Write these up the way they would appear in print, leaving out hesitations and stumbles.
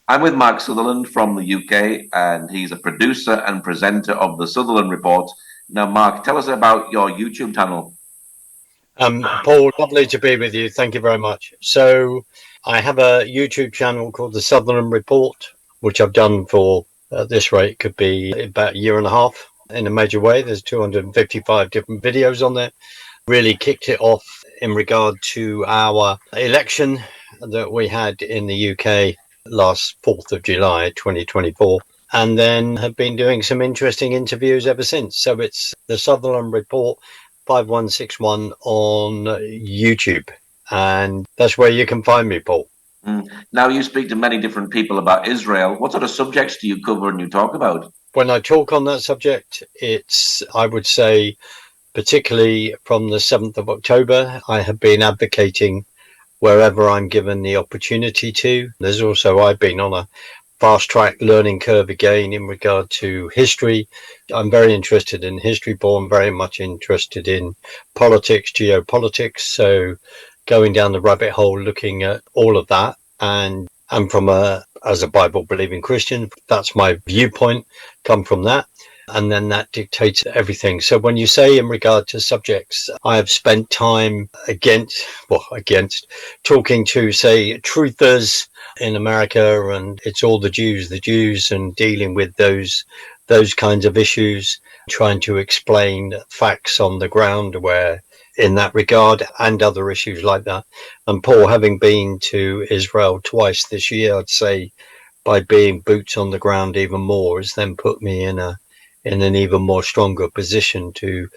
I'm with Mark Sutherland from the UK, and he's a producer and presenter of the Sutherland Report. Now, Mark, tell us about your YouTube channel. Paul, lovely to be with you. Thank you very much. So I have a YouTube channel called the Sutherland Report, which I've done for, at this rate, could be about a year and a half in a major way. There's 255 different videos on there. Really kicked it off in regard to our election that we had in the UK last 4th of July 2024, and then have been doing some interesting interviews ever since. So it's the Sutherland Report 5161 on YouTube, and that's where you can find me, Paul. Now, you speak to many different people about Israel. What sort of subjects do you cover and you talk about? When I talk on that subject, it's, I would say, particularly from the 7th of October, I have been advocating wherever I'm given the opportunity to. There's also, I've been on a fast track learning curve again in regard to history. I'm very interested in history, Paul. I'm very much interested in politics, geopolitics. So going down the rabbit hole, looking at all of that. And I'm as a Bible believing Christian, that's my viewpoint, come from that. And then that dictates everything. So when you say in regard to subjects, I have spent time against talking to, say, truthers in America, and it's all the Jews, and dealing with those kinds of issues, trying to explain facts on the ground where in that regard, and other issues like that. And Paul, having been to Israel twice this year, I'd say by being boots on the ground even more has then put me in an even more stronger position to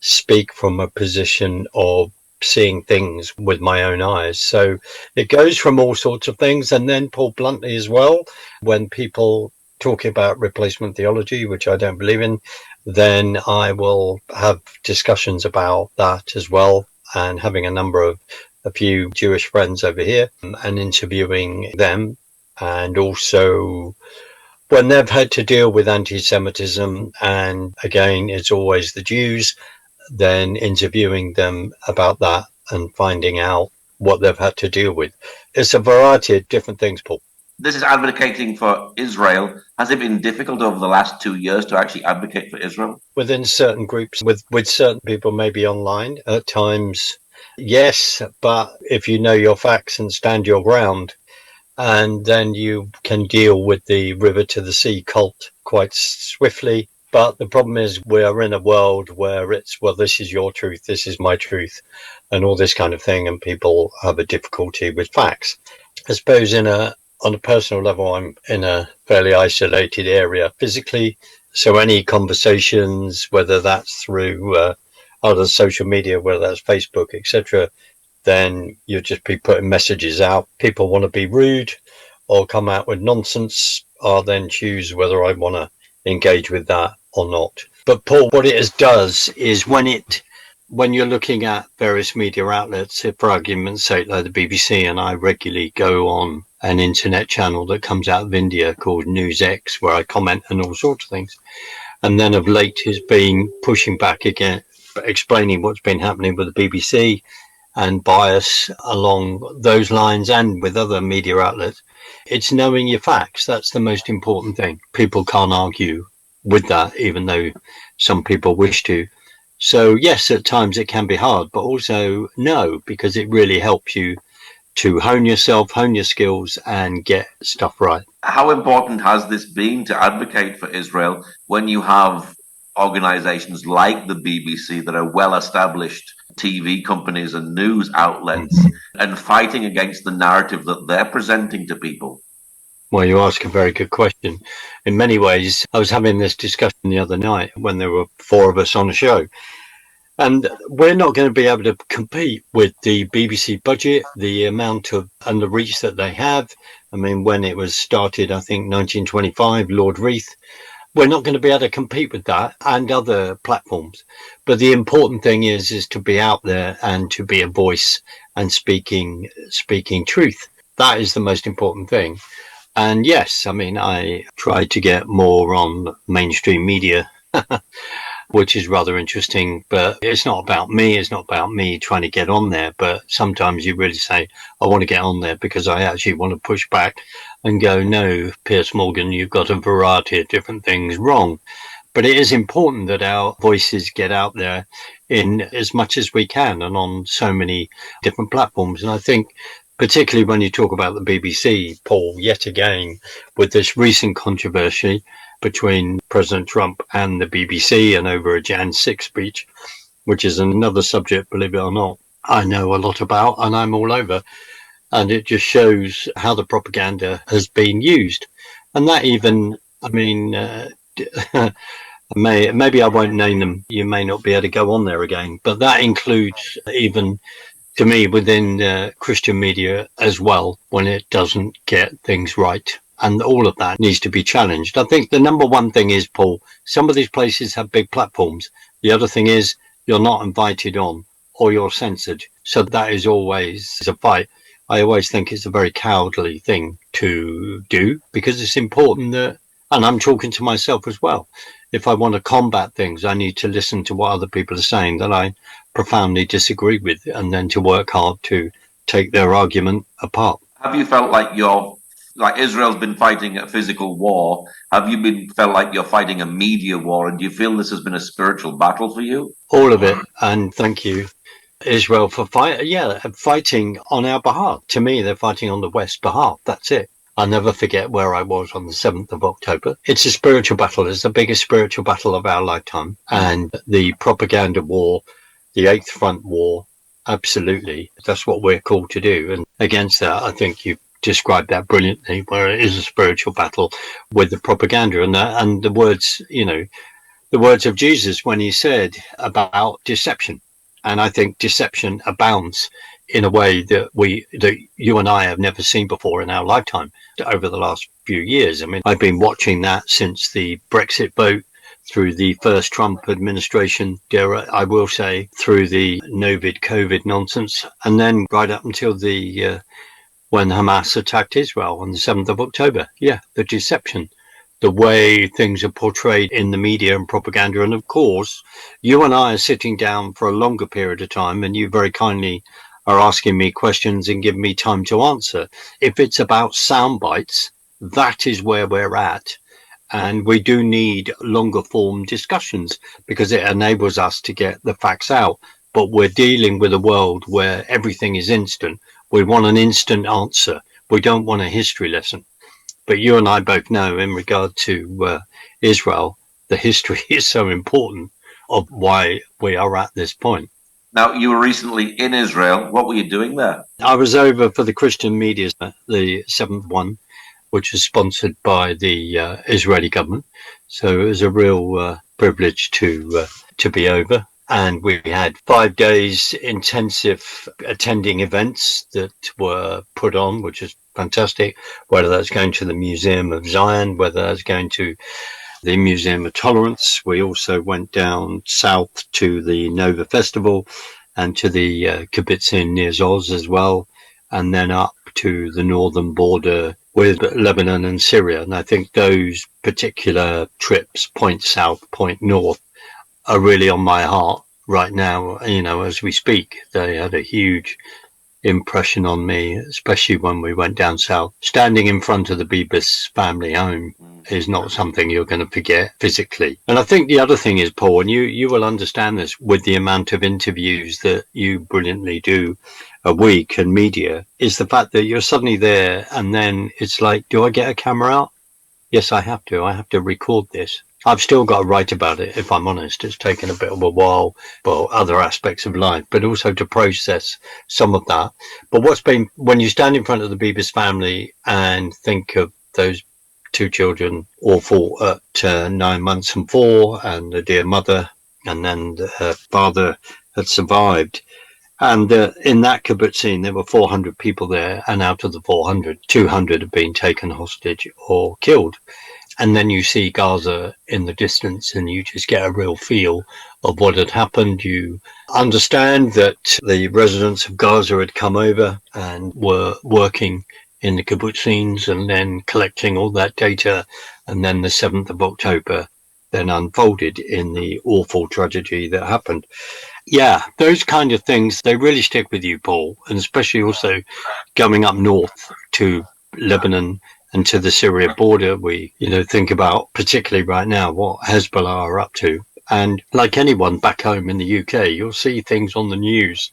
speak from a position of seeing things with my own eyes. So it goes from all sorts of things. And then, Paul, bluntly as well, when people talk about replacement theology, which I don't believe in, then I will have discussions about that as well, and having a few Jewish friends over here and interviewing them. And also when they've had to deal with anti-Semitism, and again, it's always the Jews, then interviewing them about that and finding out what they've had to deal with. It's a variety of different things, Paul. This is advocating for Israel. Has it been difficult over the last 2 years to actually advocate for Israel? Within certain groups, with certain people, maybe online at times, yes. But if you know your facts and stand your ground, and then you can deal with the river to the sea cult quite swiftly. But the problem is we're in a world where it's, well, this is your truth, this is my truth, and all this kind of thing, and people have a difficulty with facts. I suppose on a personal level, I'm in a fairly isolated area physically, so any conversations, whether that's through other social media, whether that's Facebook, etc., then you'll just be putting messages out. People want to be rude or come out with nonsense. I'll then choose whether I want to engage with that or not. But Paul, what it does is when you're looking at various media outlets, for argument's sake, like the BBC, and I regularly go on an internet channel that comes out of India called NewsX, where I comment on all sorts of things. And then of late has been pushing back again, explaining what's been happening with the BBC and bias along those lines, and with other media outlets. It's knowing your facts. That's the most important thing. People can't argue with that, even though some people wish to. So yes, at times it can be hard, but also no, because it really helps you to hone yourself, hone your skills, and get stuff right. How important has this been to advocate for Israel when you have organizations like the BBC that are well-established TV companies and news outlets and fighting against the narrative that they're presenting to people? Well, you ask a very good question. In many ways, I was having this discussion the other night when there were 4 of us on a show. And we're not going to be able to compete with the BBC budget, the amount of, and the reach that they have. I mean, when it was started, I think 1925, Lord Reith, we're not going to be able to compete with that and other platforms. But the important thing is to be out there and to be a voice and speaking truth. That is the most important thing. And yes, I mean, I try to get more on mainstream media which is rather interesting. But it's not about me. It's not about me trying to get on there. But sometimes you really say, I want to get on there because I actually want to push back and go, no, Piers Morgan, you've got a variety of different things wrong. But it is important that our voices get out there in as much as we can and on so many different platforms. And I think particularly when you talk about the BBC, Paul, yet again, with this recent controversy between President Trump and the BBC and over a Jan 6 speech, which is another subject, believe it or not, I know a lot about and I'm all over. And it just shows how the propaganda has been used. And that even, I mean, maybe I won't name them. You may not be able to go on there again, but that includes even to me within Christian media as well, when it doesn't get things right. And all of that needs to be challenged. I think the number one thing is, Paul, some of these places have big platforms. The other thing is you're not invited on or you're censored. So that is always a fight. I always think it's a very cowardly thing to do because it's important that, and I'm talking to myself as well, if I want to combat things, I need to listen to what other people are saying that I profoundly disagree with, and then to work hard to take their argument apart. Have you felt like Israel's been fighting a physical war? Have you felt like you're fighting a media war? And do you feel this has been a spiritual battle for you? All of it. And thank you, Israel, for fighting on our behalf. To me, they're fighting on the West's behalf. That's it. I'll never forget where I was on the 7th of October. It's a spiritual battle. It's the biggest spiritual battle of our lifetime. And the propaganda war, the Eighth Front war, absolutely. That's what we're called to do. And against that, I think you've described that brilliantly, where it is a spiritual battle with the propaganda and the words, the words of Jesus when he said about deception. And I think deception abounds in a way that you and I have never seen before in our lifetime over the last few years. I mean, I've been watching that since the Brexit vote, through the first Trump administration, I will say, through the COVID nonsense, and then right up until when Hamas attacked Israel on the 7th of October. Yeah, the deception, the way things are portrayed in the media and propaganda. And of course, you and I are sitting down for a longer period of time, and you very kindly are asking me questions and giving me time to answer. If it's about sound bites, that is where we're at. And we do need longer form discussions because it enables us to get the facts out. But we're dealing with a world where everything is instant. We want an instant answer. We don't want a history lesson. But you and I both know, in regard to Israel, the history is so important of why we are at this point. Now, you were recently in Israel. What were you doing there? I was over for the Christian media, the 7th one, which was sponsored by the Israeli government. So it was a real privilege to be over. And we had 5 days intensive attending events that were put on, which is fantastic, whether that's going to the Museum of Zion, whether that's going to the Museum of Tolerance. We also went down south to the Nova Festival and to the kibbutzim near Oz as well, and then up to the northern border with Lebanon and Syria. And I think those particular trips, point south, point north, are really on my heart right now, as we speak. They had a huge impression on me, especially when we went down south. Standing in front of the Bibas family home is not something you're going to forget physically. And I think the other thing is, Paul, and you will understand this with the amount of interviews that you brilliantly do a week and media, is the fact that you're suddenly there and then it's like, do I get a camera out? Yes, I have to. I have to record this. I've still got to write about it, if I'm honest. It's taken a bit of a while for other aspects of life, but also to process some of that. But when you stand in front of the Bibas family and think of those 2 children, all fought at 9 months and 4, and the dear mother, and then her father had survived. And in that kibbutzim, there were 400 people there, and out of the 400, 200 have been taken hostage or killed. And then you see Gaza in the distance and you just get a real feel of what had happened. You understand that the residents of Gaza had come over and were working in the kibbutzim and then collecting all that data. And then the 7th of October then unfolded in the awful tragedy that happened. Yeah, those kind of things, they really stick with you, Paul, and especially also going up north to Lebanon and to the Syria border. We, think about particularly right now what Hezbollah are up to. And like anyone back home in the UK, you'll see things on the news,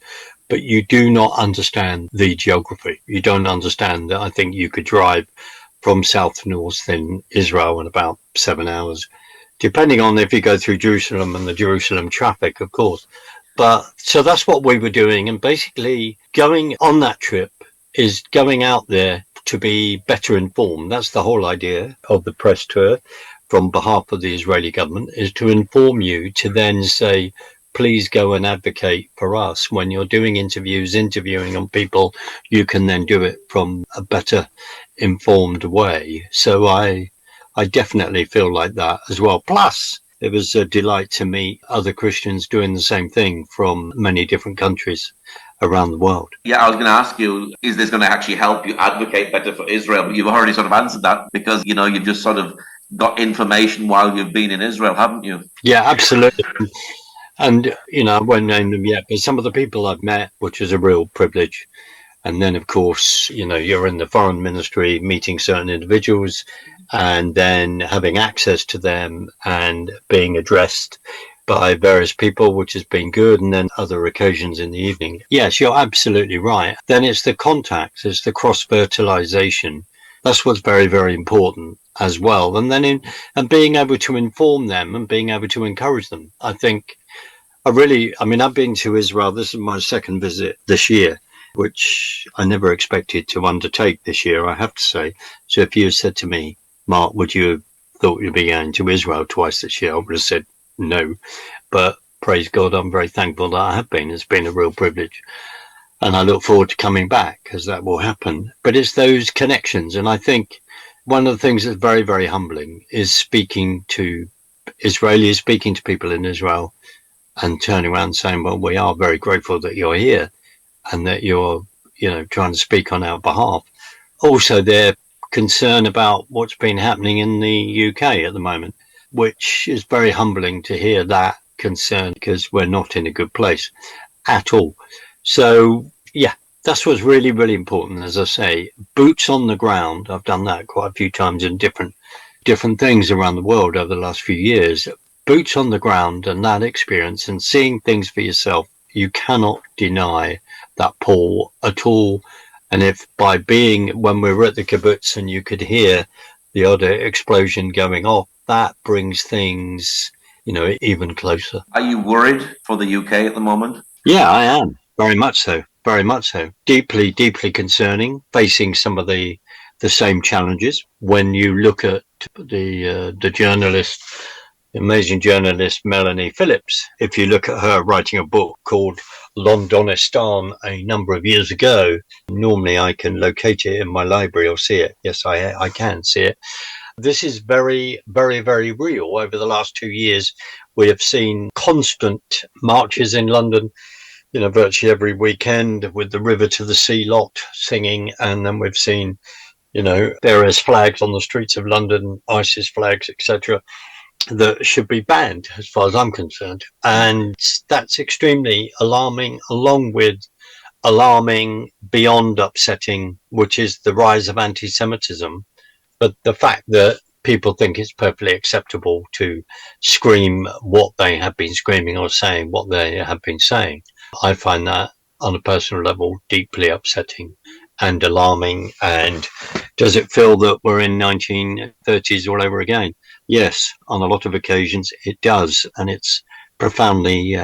but you do not understand the geography. You don't understand that I think you could drive from south to north in Israel in about 7 hours, depending on if you go through Jerusalem and the Jerusalem traffic, of course. But so that's what we were doing. And basically going on that trip is going out there to be better informed. That's the whole idea of the press tour from behalf of the Israeli government, is to inform you to then say, please go and advocate for us. When you're doing interviewing on people, you can then do it from a better informed way. So I definitely feel like that as well. Plus, it was a delight to meet other Christians doing the same thing from many different countries around the world. Yeah, I was going to ask you, is this going to actually help you advocate better for Israel? But you've already sort of answered that because, you've just sort of got information while you've been in Israel, haven't you? Yeah, absolutely. And, I won't name them yet, but some of the people I've met, which is a real privilege. And then, of course, you're in the foreign ministry meeting certain individuals and then having access to them and being addressed by various people, which has been good. And then other occasions in the evening. Yes, you're absolutely right. Then it's the contacts, it's the cross-fertilization. That's what's very, very important as well. And then and being able to inform them and being able to encourage them. I think I've been to Israel. This is my second visit this year, which I never expected to undertake this year, I have to say. So if you had said to me, Mark, would you have thought you'd be going to Israel twice this year? I would have said no. But praise God, I'm very thankful that I have been. It's been a real privilege. And I look forward to coming back, because that will happen. But it's those connections. And I think one of the things that's very, very humbling is speaking to Israelis, speaking to people in Israel, and turning around and saying, well, we are very grateful that you're here and that you're, trying to speak on our behalf. Also, their concern about what's been happening in the UK at the moment, which is very humbling to hear that concern, because we're not in a good place at all. So, yeah, that's what's really, really important. As I say, boots on the ground. I've done that quite a few times in different things around the world over the last few years. Boots on the ground and that experience and seeing things for yourself, you cannot deny that, Paul, at all. And if when we were at the kibbutz and you could hear the odd explosion going off, that brings things, even closer. Are you worried for the UK at the moment? Yeah, I am. Very much so. Very much so. Deeply, deeply concerning, facing some of the same challenges. When you look at the journalist, amazing journalist Melanie Phillips, if you look at her writing a book called Londonistan a number of years ago, normally I can locate it in my library or see it. Yes, I can see it. This is very, very, very real. Over the last 2 years, we have seen constant marches in London, virtually every weekend, with the River to the Sea lot singing. And then we've seen, various flags on the streets of London, ISIS flags, etc., that should be banned, as far as I'm concerned. And that's extremely alarming, along with alarming beyond upsetting, which is the rise of anti-Semitism. But the fact that people think it's perfectly acceptable to scream what they have been screaming or saying what they have been saying, I find that on a personal level deeply upsetting and alarming. And does it feel that we're in 1930s all over again? Yes, on a lot of occasions it does, and it's profoundly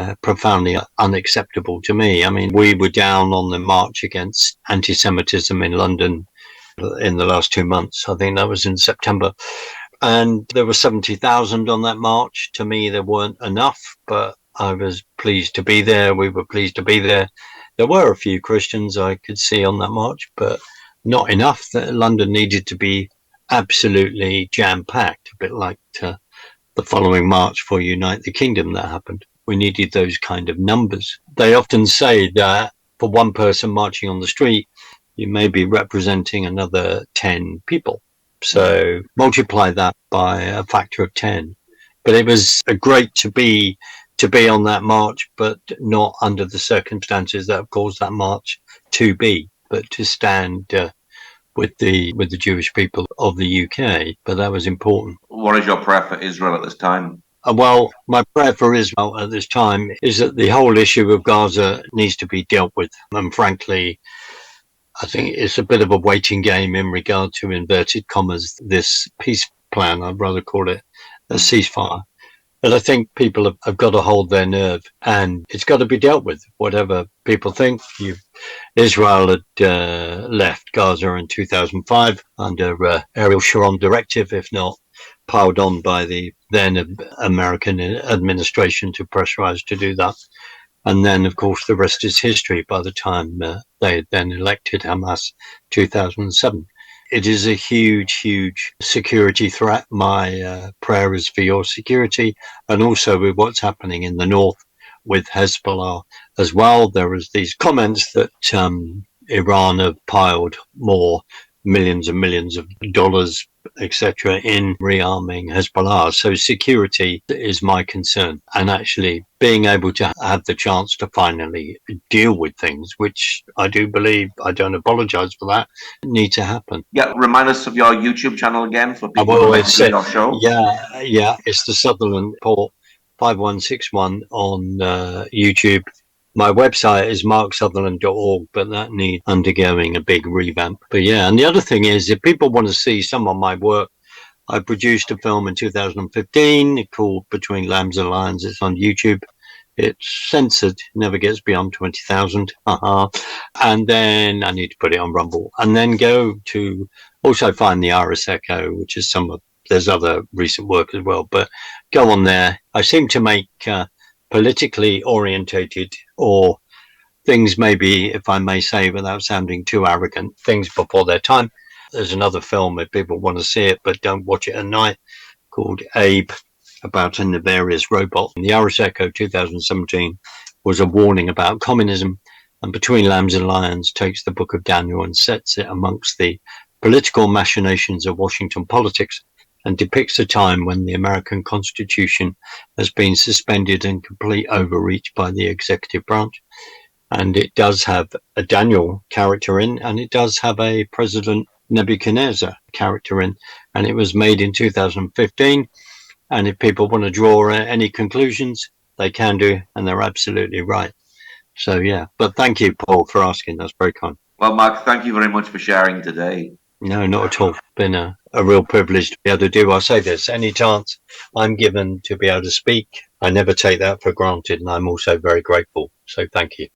unacceptable to me. I mean, we were down on the march against anti-Semitism in London in the last 2 months. I think that was in September, and there were 70,000 on that march. To me, there weren't enough, but I was pleased to be there. We were pleased to be there. There were a few Christians I could see on that march, but not enough. That London needed to be absolutely jam-packed, a bit like the following march for Unite the Kingdom that happened. We needed those kind of numbers. They often say that for one person marching on the street, you may be representing another 10 people. So multiply that by a factor of 10. But it was great to be on that march, but not under the circumstances that have caused that march to be, but to stand with the Jewish people of the UK. But that was important. What is your prayer for Israel at this time? Well, my prayer for Israel at this time is that the whole issue of Gaza needs to be dealt with. And frankly, I think it's a bit of a waiting game in regard to, inverted commas, this peace plan. I'd rather call it a ceasefire. But I think people have got to hold their nerve, and it's got to be dealt with, whatever people think. Israel had left Gaza in 2005 under Ariel Sharon directive, if not piled on by the then American administration to pressurize to do that. And then, of course, the rest is history by the time they then elected Hamas 2007. It is a huge, huge security threat. My prayer is for your security, and also with what's happening in the north with Hezbollah as well. There was these comments that Iran have piled more millions and millions of dollars, etc., in rearming Hezbollah. So security is my concern, and actually being able to have the chance to finally deal with things, which I do believe, I don't apologize for that, need to happen. Yeah, remind us of your YouTube channel again for people who like to see your show. Yeah, it's the Sutherland Report 5161 on YouTube. My website is marksutherland.org, but that needs undergoing a big revamp. But yeah, and the other thing is, if people want to see some of my work, I produced a film in 2015 called Between Lambs and Lions. It's on YouTube. It's censored, never gets beyond 20,000. And then I need to put it on Rumble. And then go to also find the Iris Echo, which is there's other recent work as well. But go on there. I seem to make politically orientated, or things, maybe, if I may say without sounding too arrogant, things before their time. There's another film, if people want to see it but don't watch it at night, called Abe, about a nefarious robot. The Irish Echo 2017 was a warning about communism, and Between Lambs and Lions takes the book of Daniel and sets it amongst the political machinations of Washington politics, and depicts a time when the American Constitution has been suspended and complete overreach by the executive branch. And it does have a Daniel character in, and it does have a President Nebuchadnezzar character in, and it was made in 2015. And if people want to draw any conclusions, they can do, and they're absolutely right. So, yeah. But thank you, Paul, for asking. That's very kind. Well, Mark, thank you very much for sharing today. No, not at all. It's been a real privilege to be able to do. I'll say this, any chance I'm given to be able to speak, I never take that for granted, and I'm also very grateful. So thank you.